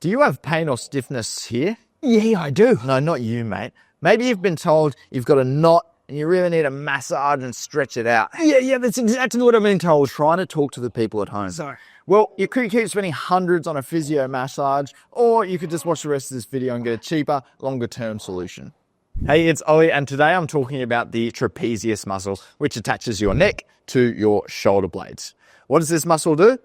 Do you have pain or stiffness here? Yeah, I do. No, not you, mate. Maybe you've been told you've got a knot and you really need a massage and stretch it out. Yeah, that's exactly what I've been told. Trying to talk to the people at home. Sorry. Well, you could keep spending hundreds on a physio massage, or you could just watch the rest of this video and get a cheaper, longer-term solution. Hey, it's Ollie, and today I'm talking about the trapezius muscle, which attaches your neck to your shoulder blades. What does this muscle do?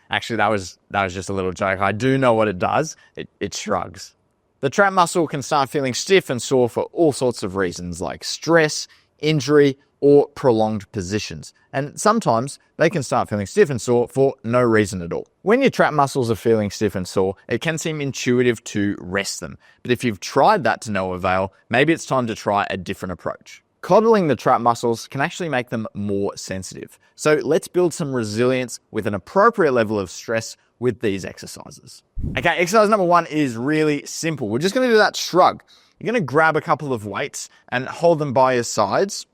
Actually, that was just a little joke. I do know what it does. It shrugs. The trap muscle can start feeling stiff and sore for all sorts of reasons, like stress, injury, or prolonged positions. And sometimes they can start feeling stiff and sore for no reason at all. When your trap muscles are feeling stiff and sore, it can seem intuitive to rest them. But if you've tried that to no avail, maybe it's time to try a different approach. Coddling the trap muscles can actually make them more sensitive. So let's build some resilience with an appropriate level of stress with these exercises. Okay, exercise number 1 is really simple. We're just gonna do that shrug. You're gonna grab a couple of weights and hold them by your sides.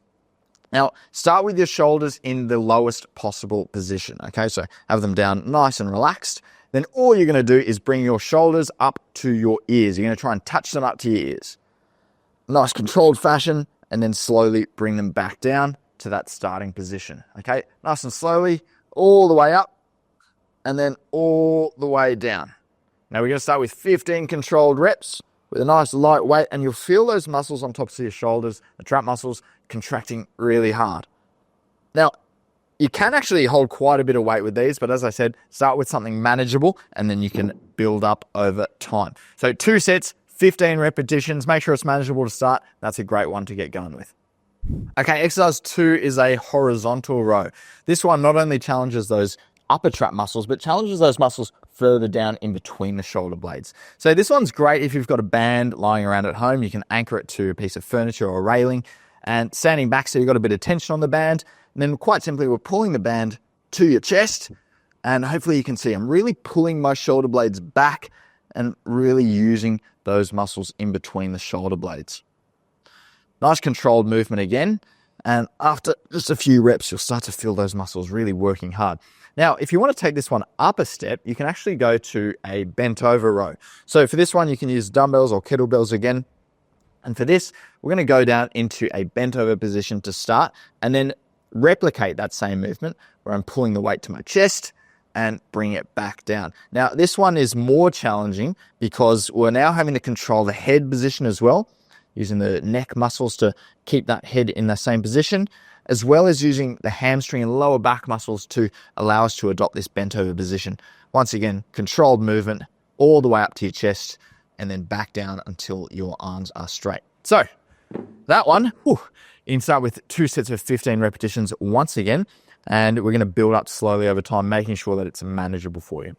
Now, start with your shoulders in the lowest possible position, okay? So have them down nice and relaxed. Then all you're gonna do is bring your shoulders up to your ears. You're gonna try and touch them up to your ears. Nice controlled fashion, and then slowly bring them back down to that starting position, okay? Nice and slowly, all the way up, and then all the way down. Now we're gonna start with 15 controlled reps with a nice light weight, and you'll feel those muscles on top of your shoulders, the trap muscles, contracting really hard. Now, you can actually hold quite a bit of weight with these, but as I said, start with something manageable, and then you can build up over time. So 2 sets, 15 repetitions, make sure it's manageable to start. That's a great one to get going with. Okay, exercise 2 is a horizontal row. This one not only challenges those upper trap muscles, but challenges those muscles further down in between the shoulder blades. So this one's great if you've got a band lying around at home. You can anchor it to a piece of furniture or a railing, and standing back so you've got a bit of tension on the band. And then quite simply, we're pulling the band to your chest, and hopefully you can see I'm really pulling my shoulder blades back and really using those muscles in between the shoulder blades. Nice controlled movement again. And after just a few reps, you'll start to feel those muscles really working hard. Now, if you want to take this one up a step, you can actually go to a bent over row. So for this one, you can use dumbbells or kettlebells again. And for this, we're going to go down into a bent over position to start, and then replicate that same movement where I'm pulling the weight to my chest and bring it back down. Now, this one is more challenging because we're now having to control the head position as well, using the neck muscles to keep that head in the same position, as well as using the hamstring and lower back muscles to allow us to adopt this bent over position. Once again, controlled movement all the way up to your chest and then back down until your arms are straight. So that one, you can start with 2 sets of 15 repetitions once again, and we're gonna build up slowly over time, making sure that it's manageable for you.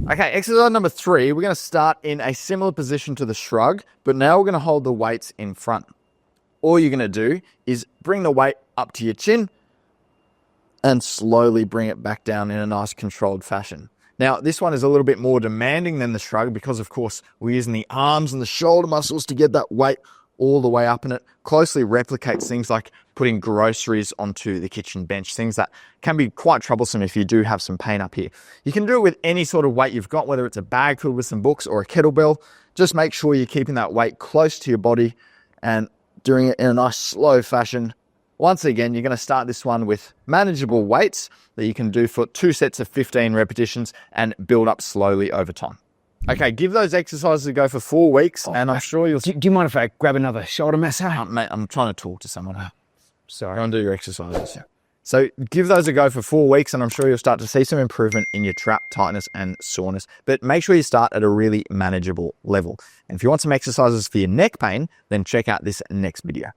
Okay, exercise number 3, we're gonna start in a similar position to the shrug, but now we're gonna hold the weights in front. All you're gonna do is bring the weight up to your chin and slowly bring it back down in a nice controlled fashion. Now, this one is a little bit more demanding than the shrug because, of course, we're using the arms and the shoulder muscles to get that weight all the way up, and it closely replicates things like putting groceries onto the kitchen bench, things that can be quite troublesome if you do have some pain up here. You can do it with any sort of weight you've got, whether it's a bag filled with some books or a kettlebell. Just make sure you're keeping that weight close to your body and doing it in a nice slow fashion. Once again, you're going to start this one with manageable weights that you can do for 2 sets of 15 repetitions and build up slowly over time. Okay, give those exercises a go for 4 weeks, and I'm sure you'll... Do you mind if I grab another shoulder massage? Mate, I'm trying to talk to someone. Sorry. Go and do your exercises. So give those a go for 4 weeks, and I'm sure you'll start to see some improvement in your trap tightness and soreness. But make sure you start at a really manageable level. And if you want some exercises for your neck pain, then check out this next video.